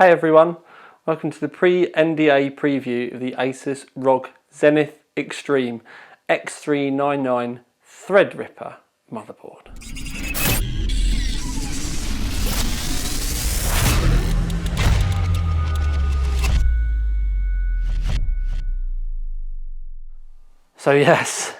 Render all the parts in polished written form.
Hey everyone, welcome to the pre-NDA preview of the Asus ROG Zenith Extreme X399 Threadripper motherboard. So yes,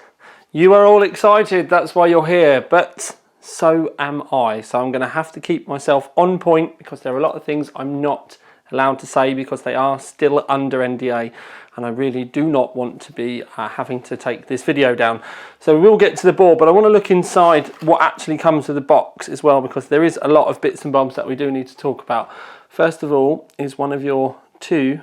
you are all excited, that's why you're here, but so am I. So I'm going to have to keep myself on point because there are a lot of things I'm not allowed to say because they are still under NDA and I really do not want to be having to take this video down. So we'll get to the board, but I want to look inside what actually comes with the box as well because there is a lot of bits and bobs that we do need to talk about. First of all is one of your two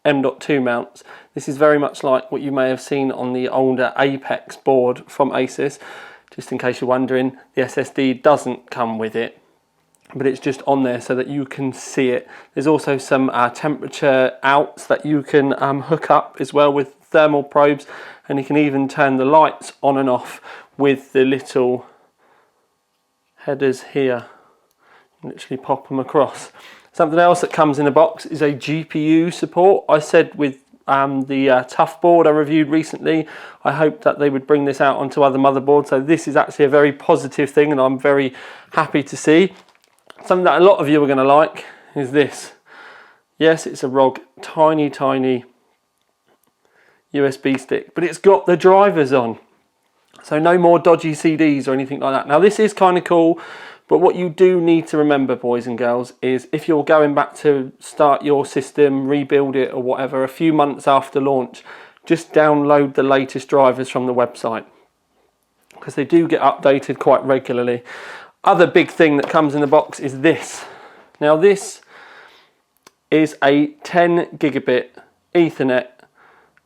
M.2 mounts. This is very much like what you may have seen on the older Apex board from Asus. Just in case you're wondering, the SSD doesn't come with it, but it's just on there so that you can see it. There's also some temperature outs that you can hook up as well with thermal probes, and you can even turn the lights on and off with the little headers here. Literally pop them across. Something else that comes in the box is a GPU support. I said with the Tough board I reviewed recently, I hoped that they would bring this out onto other motherboards. So this is actually a very positive thing and I'm very happy to see. Something that a lot of you are going to like is this. Yes, it's a ROG tiny USB stick, but it's got the drivers on. So no more dodgy CDs or anything like that. Now this is kind of cool, but what you do need to remember, boys and girls, is if you're going back to start your system, rebuild it or whatever, a few months after launch, just download the latest drivers from the website because they do get updated quite regularly. Other big thing that comes in the box is this. Now this is a 10 gigabit Ethernet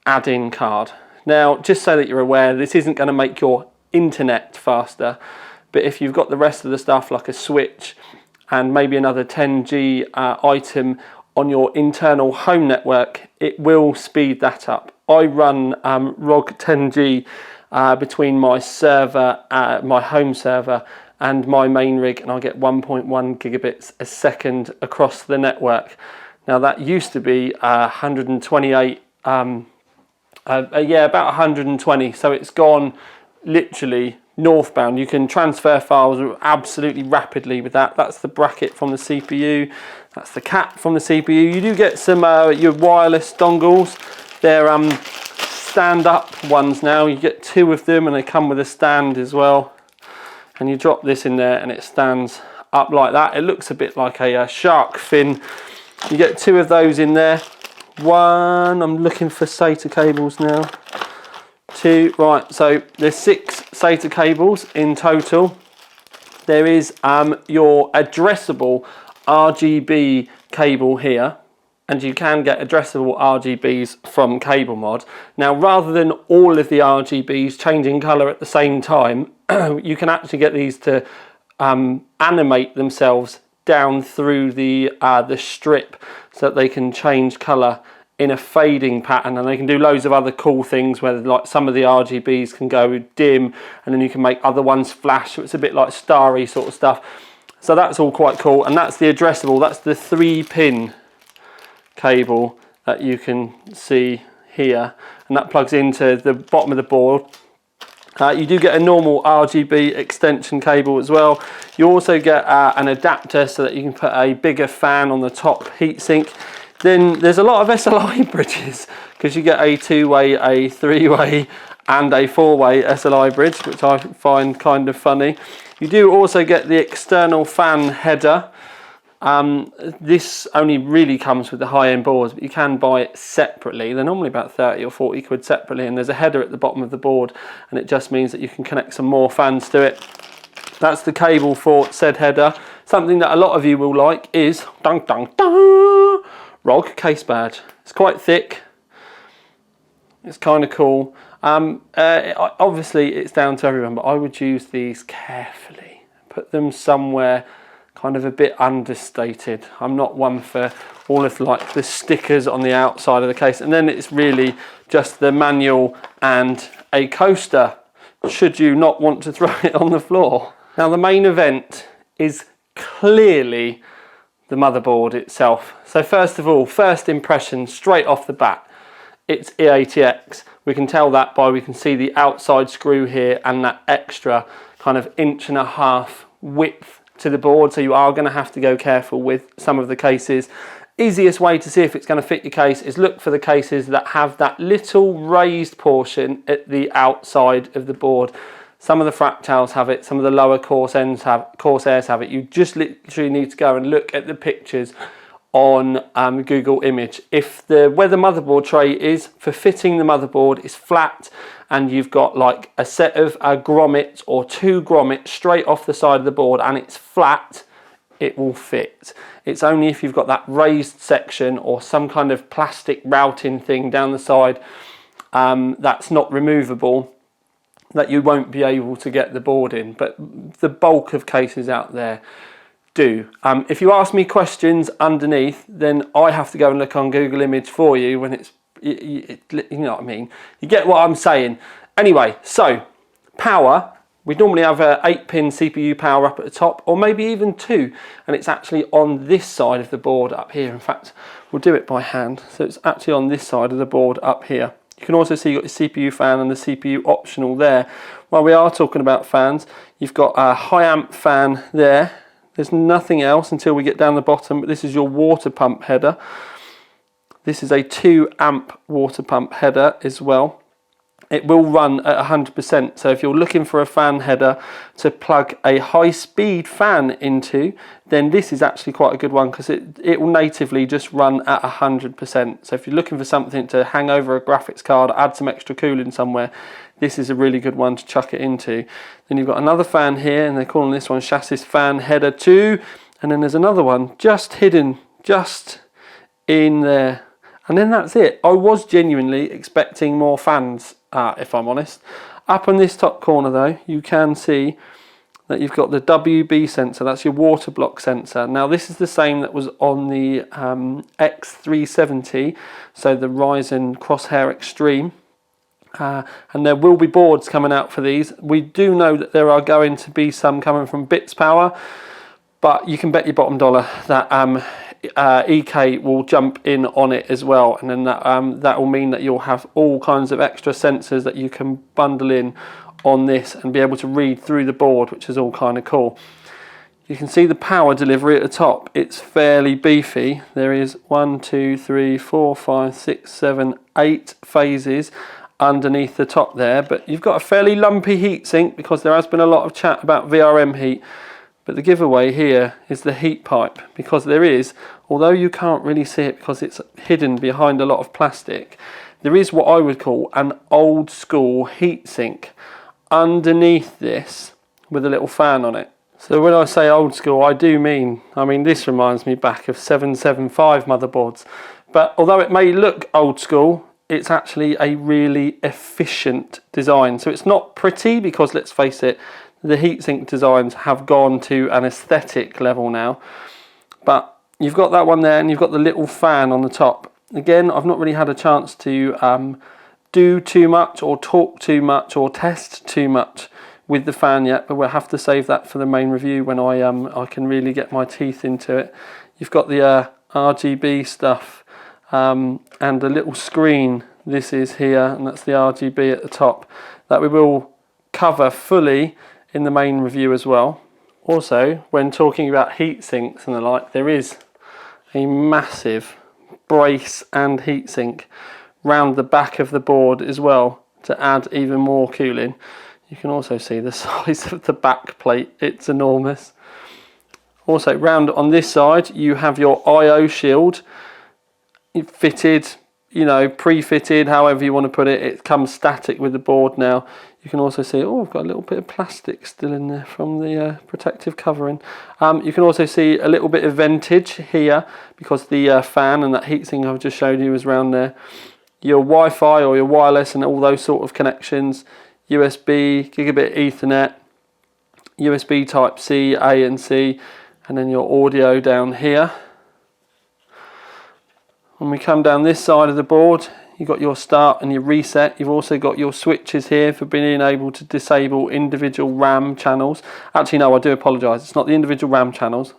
add-in card. Now just so that you're aware, this isn't going to make your internet faster, but if you've got the rest of the stuff like a switch and maybe another 10G item on your internal home network, it will speed that up. I run ROG 10G between my server, my home server and my main rig, and I get 1.1 gigabits a second across the network. Now that used to be 128, yeah, about 120, so it's gone literally northbound. You can transfer files absolutely rapidly with that. That's the bracket from the CPU, that's the cap from the CPU. You do get some your wireless dongles. They're stand-up ones now. You get two of them and they come with a stand as well. And you drop this in there and it stands up like that. It looks a bit like a shark fin. You get two of those in there. One, I'm looking for SATA cables now. Two, right, so there's 6 SATA cables in total. There is your addressable RGB cable here, and you can get addressable RGBs from CableMod. Now, rather than all of the RGBs changing colour at the same time, you can actually get these to animate themselves down through the strip so that they can change colour in a fading pattern, and they can do loads of other cool things where like some of the RGBs can go dim and then you can make other ones flash, so it's a bit like starry sort of stuff. So that's all quite cool, and that's the addressable. That's the 3-pin cable that you can see here, and that plugs into the bottom of the board. You do get a normal RGB extension cable as well. You also get an adapter so that you can put a bigger fan on the top heatsink. Then there's a lot of SLI bridges because you get a 2-way, a 3-way and a 4-way SLI bridge, which I find kind of funny. You do also get the external fan header. This only really comes with the high-end boards, but you can buy it separately. They're normally about 30 or 40 quid separately, and there's a header at the bottom of the board, and it just means that you can connect some more fans to it. That's the cable for said header. Something that a lot of you will like is dun, dun, dun, ROG case badge. It's quite thick. It's kind of cool. Obviously, it's down to everyone, but I would use these carefully. Put them somewhere kind of a bit understated. I'm not one for all of like the stickers on the outside of the case, and then it's really just the manual and a coaster should you not want to throw it on the floor. Now the main event is clearly the motherboard itself. So first of all, first impression straight off the bat, it's E80X. We can tell that by, we can see the outside screw here and that extra kind of 1.5 inch width to the board, so you are going to have to go careful with some of the cases. Easiest way to see if it's going to fit your case is look for the cases that have that little raised portion at the outside of the board. Some of the Fractals have it, some of the lower Corsairs have it. You just literally need to go and look at the pictures on Google Image. If where the motherboard tray is for fitting the motherboard is flat, and you've got like a set of grommets or 2 grommets straight off the side of the board and it's flat, it will fit. It's only if you've got that raised section or some kind of plastic routing thing down the side that's not removable that you won't be able to get the board in. But the bulk of cases out there do. If you ask me questions underneath, then I have to go and look on Google Image for you when it's, you know what I mean. You get what I'm saying. Anyway, so power. We normally have a 8-pin CPU power up at the top, or maybe even 2, and it's actually on this side of the board up here. In fact, we'll do it by hand. So it's actually on this side of the board up here. You can also see you've got your CPU fan and the CPU optional there. While we are talking about fans, you've got a high amp fan there. There's nothing else until we get down the bottom, but this is your water pump header. This is a 2 amp water pump header as well. It will run at 100%, so if you're looking for a fan header to plug a high-speed fan into, then this is actually quite a good one because it will natively just run at 100%. So if you're looking for something to hang over a graphics card, add some extra cooling somewhere, this is a really good one to chuck it into. Then you've got another fan here, and they're calling this one Chassis Fan Header 2, and then there's another one just hidden, just in there. And then that's it. I was genuinely expecting more fans, if I'm honest. Up on this top corner though, you can see that you've got the WB sensor, that's your water block sensor. Now this is the same that was on the X370, so the Ryzen Crosshair Extreme. And there will be boards coming out for these. We do know that there are going to be some coming from Bits Power, but you can bet your bottom dollar that EK will jump in on it as well, and then that will mean that you'll have all kinds of extra sensors that you can bundle in on this and be able to read through the board, which is all kind of cool. You can see the power delivery at the top. It's fairly beefy. There is 1, 2, 3, 4, 5, 6, 7, 8 phases underneath the top there, but you've got a fairly lumpy heatsink because there has been a lot of chat about VRM heat. But the giveaway here is the heat pipe, because there is, although you can't really see it because it's hidden behind a lot of plastic, there is what I would call an old school heatsink underneath this with a little fan on it. So when I say old school, I do mean, this reminds me back of 775 motherboards. But although it may look old school, it's actually a really efficient design. So it's not pretty because, let's face it, the heatsink designs have gone to an aesthetic level now, but you've got that one there and you've got the little fan on the top. Again, I've not really had a chance to do too much or talk too much or test too much with the fan yet, but we'll have to save that for the main review when I can really get my teeth into it. You've got the RGB stuff and a little screen. This is here, and that's the RGB at the top that we will cover fully in the main review as well. Also, when talking about heat sinks and the like, there is a massive brace and heat sink round the back of the board as well to add even more cooling. You can also see the size of the back plate, it's enormous. Also, round on this side you have your IO shield fitted, pre-fitted, however you want to put it. It comes static with the board now. You can also see, I've got a little bit of plastic still in there from the protective covering. You can also see a little bit of ventage here because the fan and that heatsink I've just showed you is around there. Your Wi-Fi or your wireless and all those sort of connections, USB, gigabit Ethernet, USB type C, A and C, and then your audio down here. When we come down this side of the board, you've got your start and your reset. You've also got your switches here for being able to disable individual RAM channels. Actually, no, I do apologise. It's not the individual RAM channels.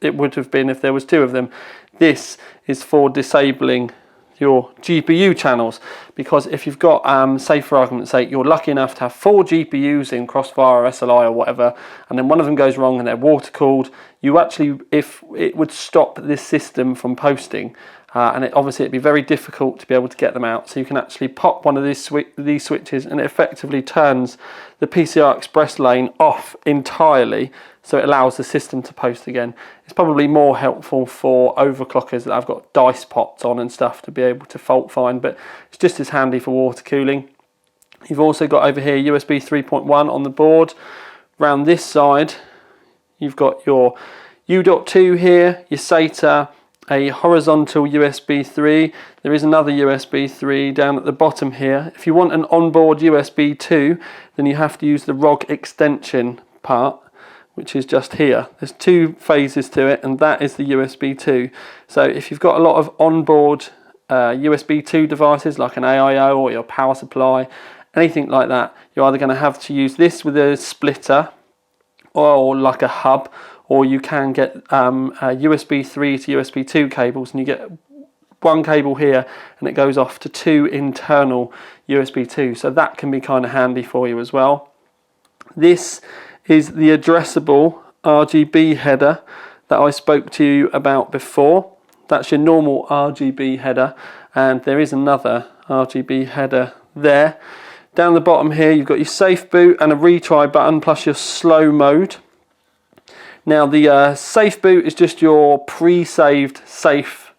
it would have been if there was 2 of them. This is for disabling your GPU channels, because if you've got, say for argument's sake, you're lucky enough to have 4 GPUs in Crossfire or SLI or whatever, and then one of them goes wrong and they're water cooled, you actually, if it would stop this system from posting, and obviously it'd be very difficult to be able to get them out. So you can actually pop one of these switches and it effectively turns the PCI Express lane off entirely, so it allows the system to post again. It's probably more helpful for overclockers that have got dice pots on and stuff to be able to fault find, but it's just as handy for water cooling. You've also got over here USB 3.1 on the board. Round this side you've got your U.2 here, your SATA, a horizontal USB 3. There is another USB 3 down at the bottom here. If you want an onboard USB 2, then you have to use the ROG extension part, which is just here. There's 2 phases to it, and that is the USB 2. So if you've got a lot of onboard USB 2 devices like an AIO or your power supply, anything like that, you're either going to have to use this with a splitter or like a hub, or you can get USB 3 to USB 2 cables, and you get 1 cable here and it goes off to 2 internal USB 2, so that can be kind of handy for you as well. This is the addressable RGB header that I spoke to you about before. That's your normal RGB header, and there is another RGB header there. Down the bottom here you've got your safe boot and a retry button plus your slow mode. Now the safe boot is just your pre-saved safe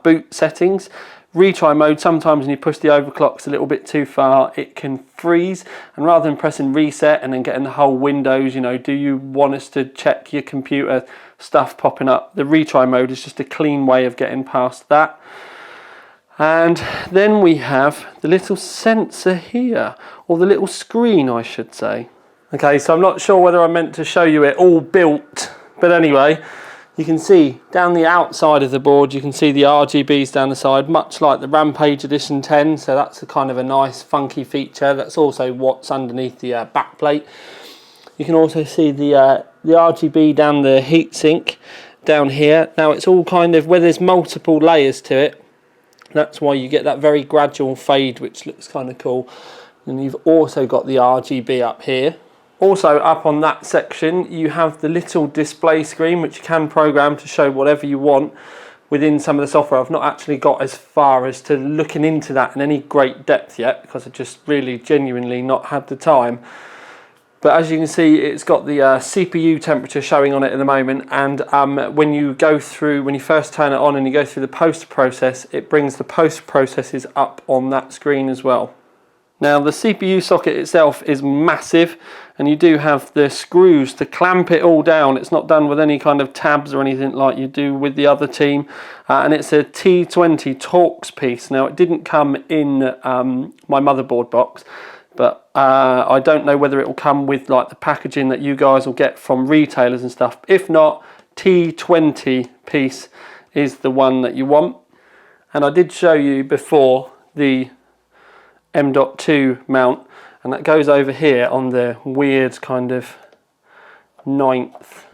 boot settings. Retry mode, sometimes when you push the overclocks a little bit too far, it can freeze, and rather than pressing reset and then getting the whole Windows, you know, do you want us to check your computer stuff popping up, the retry mode is just a clean way of getting past that. And then we have the little sensor here, or the little screen I should say. Okay, so I'm not sure whether I meant to show you it all built, but anyway, you can see down the outside of the board, you can see the RGBs down the side, much like the Rampage Edition 10, so that's a kind of a nice funky feature. That's also what's underneath the backplate. You can also see the RGB down the heatsink down here. Now it's all kind of, where there's multiple layers to it, that's why you get that very gradual fade, which looks kind of cool. And you've also got the RGB up here. Also up on that section you have the little display screen, which you can program to show whatever you want within some of the software. I've not actually got as far as to looking into that in any great depth yet, because I've just really genuinely not had the time. But as you can see, it's got the CPU temperature showing on it at the moment, and when you first turn it on and you go through the post process, it brings the post processes up on that screen as well. Now the CPU socket itself is massive, and you do have the screws to clamp it all down. It's not done with any kind of tabs or anything like you do with the other team, and it's a T20 Torx piece. Now it didn't come in my motherboard box, but I don't know whether it will come with like the packaging that you guys will get from retailers and stuff. If not, T20 piece is the one that you want. And I did show you before the M.2 mount, and that goes over here on the weird kind of 9th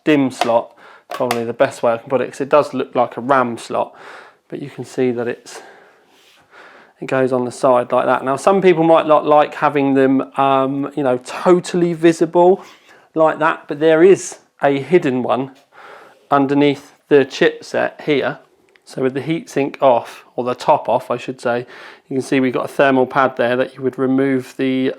DIMM slot, probably the best way I can put it, because it does look like a RAM slot, but you can see that it goes on the side like that. Now some people might not like having them you know, totally visible like that, but there is a hidden one underneath the chipset here. So with the heatsink off, or the top off I should say, you can see we've got a thermal pad there that you would remove the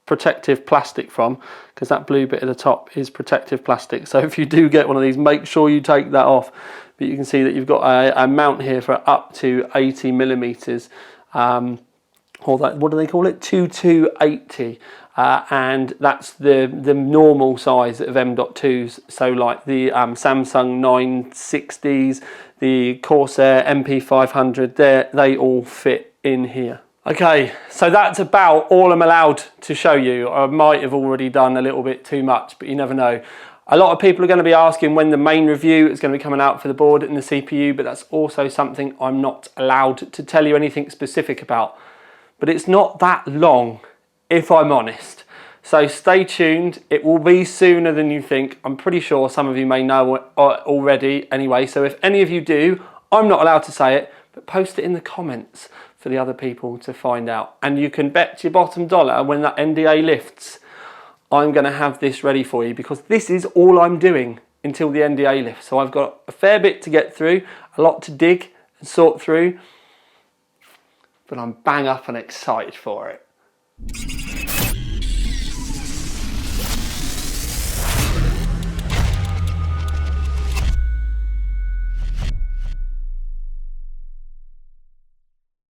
protective plastic from, because that blue bit at the top is protective plastic. So if you do get one of these, make sure you take that off. But you can see that you've got a mount here for up to 80 millimeters, or that, what do they call it, 2280. And that's the normal size of M.2s. So like the Samsung 960s, the Corsair MP500, they all fit in here. Okay, so that's about all I'm allowed to show you. I might have already done a little bit too much, but you never know. A lot of people are going to be asking when the main review is going to be coming out for the board and the CPU, but that's also something I'm not allowed to tell you anything specific about. But it's not that long, if I'm honest. So stay tuned. It will be sooner than you think. I'm pretty sure some of you may know already anyway. So if any of you do, I'm not allowed to say it, but post it in the comments for the other people to find out. And you can bet your bottom dollar when that NDA lifts, I'm going to have this ready for you, because this is all I'm doing until the NDA lifts. So I've got a fair bit to get through, a lot to dig and sort through, but I'm bang up and excited for it.